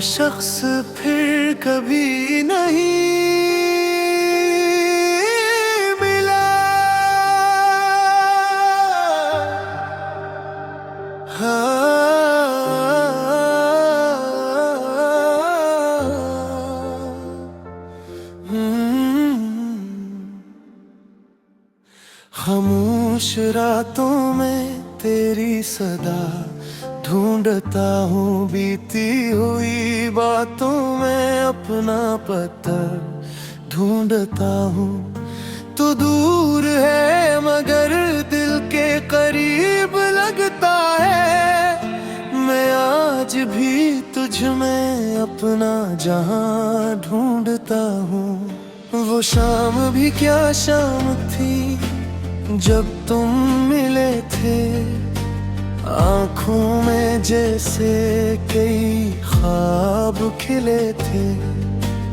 शख्स फिर कभी नहीं मिला। खामोश रातों में तेरी सदा ढूंढता हूँ, बीती हुई बातों में अपना पत्थर ढूंढता हूँ। तू दूर है मगर दिल के करीब लगता है। मैं आज भी तुझ में अपना जहां ढूंढता हूँ। वो शाम भी क्या शाम थी जब तुम मिले थे, आँखों में जैसे कई ख्वाब खिले थे।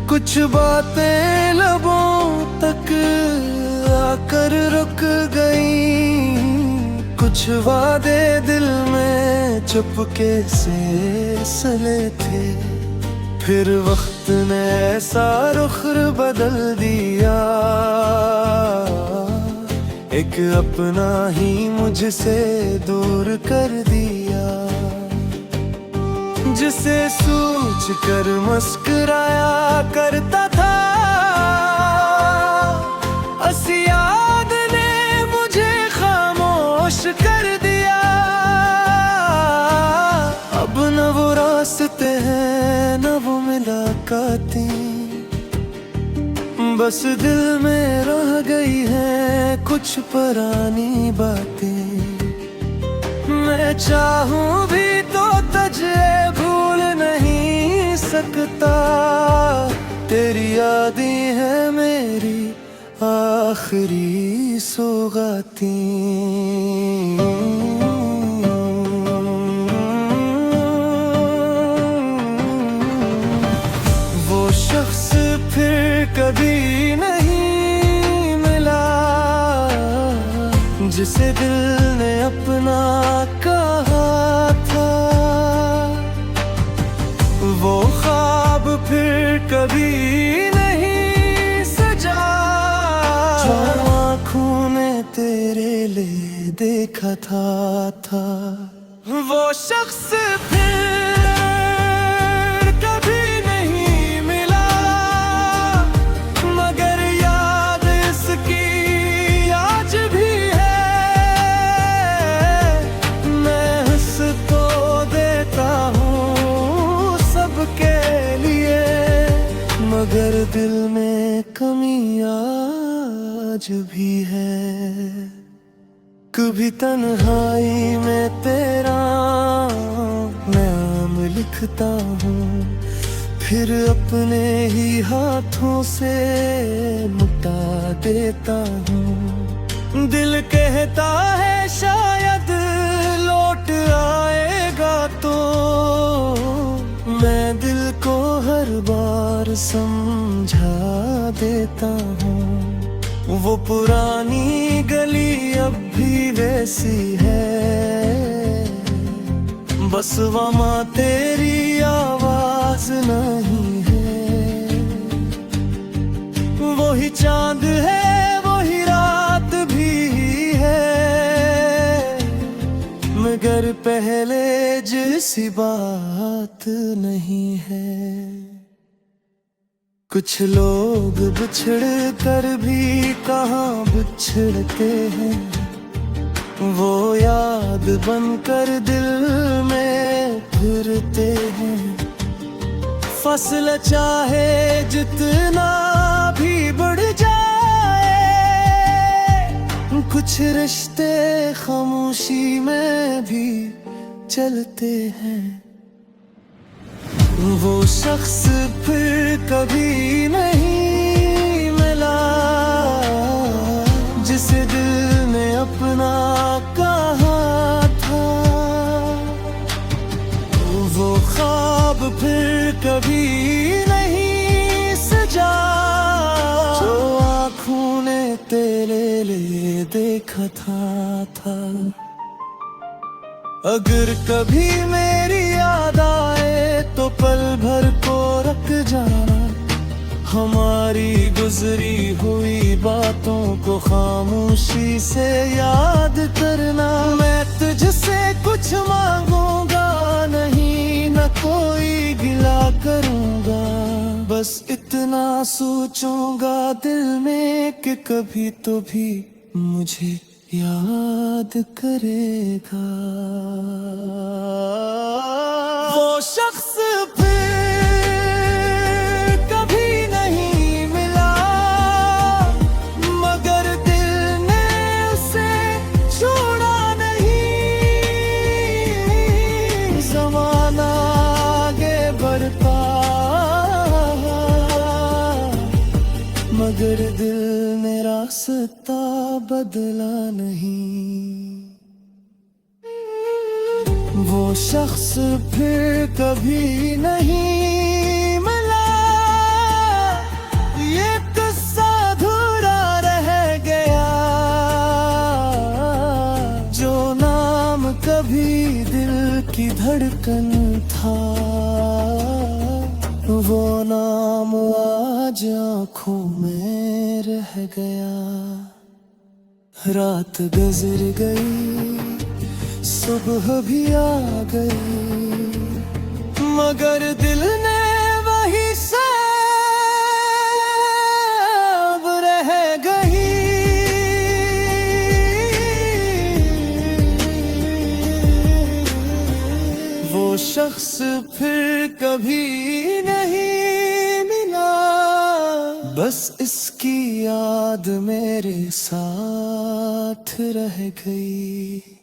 कुछ बातें लबों तक आकर रुक गई, कुछ वादे दिल में चुपके से सले थे। फिर वक्त ने ऐसा रुख बदल दिया, एक अपना ही मुझसे दूर कर दिया। जिसे सोच कर मुस्कुराया करता था, उस याद ने मुझे खामोश कर दिया। अब न वो रास्ते हैं न वो मुलाकातें, बस दिल में रह गई है कुछ पुरानी बातें। मैं चाहूं भी तो तुझे भूल नहीं सकता, तेरी यादें हैं मेरी आखिरी सौगातें। वो शख्स फिर कभी नहीं मिला जिसे दिल ने अपना कहा था। वो ख्वाब फिर कभी नहीं सजा जो आँखों ने तेरे लिए देखा था। वो शख्स फिर मगर दिल में कमी आज भी है। कभी तन्हाई में तेरा नाम लिखता हूँ, फिर अपने ही हाथों से मिटा देता हूँ। दिल कहता है शायद लौट आएगा, तो मैं दिल को हर बार समझा देता हूँ। वो पुरानी गली अब भी वैसी है, बस वहाँ तेरी आवाज नहीं है। वही चांद है वही रात भी है, मगर पहले जैसी बात नहीं है। कुछ लोग बिछड़ कर भी कहाँ बिछड़ते हैं, वो याद बनकर दिल में फिरते हैं। फासला चाहे जितना भी बढ़ जाए, कुछ रिश्ते खामोशी में भी चलते हैं। वो शख्स फिर कभी नहीं मिला जिसे दिल ने अपना कहा था। वो ख्वाब फिर कभी नहीं सजा जो आँखों ने तेरे लिए देखा था। अगर कभी मेरी याद आए तो पल भर को रख जाना, हमारी गुजरी हुई बातों को खामोशी से याद करना। मैं तुझसे कुछ मांगूंगा नहीं, न कोई गिला करूंगा, बस इतना सोचूंगा दिल में कि कभी तो भी मुझे याद करेगा। वो शख्स फिर कभी नहीं मिला, मगर दिल ने उसे छोड़ा नहीं। ज़माना आगे बढ़ता मगर दिल ने रास्ता बदला नहीं। वो शख्स फिर कभी नहीं मिला, ये किस्सा अधूरा रह गया। जो नाम कभी दिल की धड़कन था, वो नाम आज आँखों में रह गया। रात गुजर गई, सुबह भी आ गई, मगर दिल ने वही सब रह गई। वो शख्स फिर कभी नहीं मिला, बस इसकी याद मेरे साथ रह गई।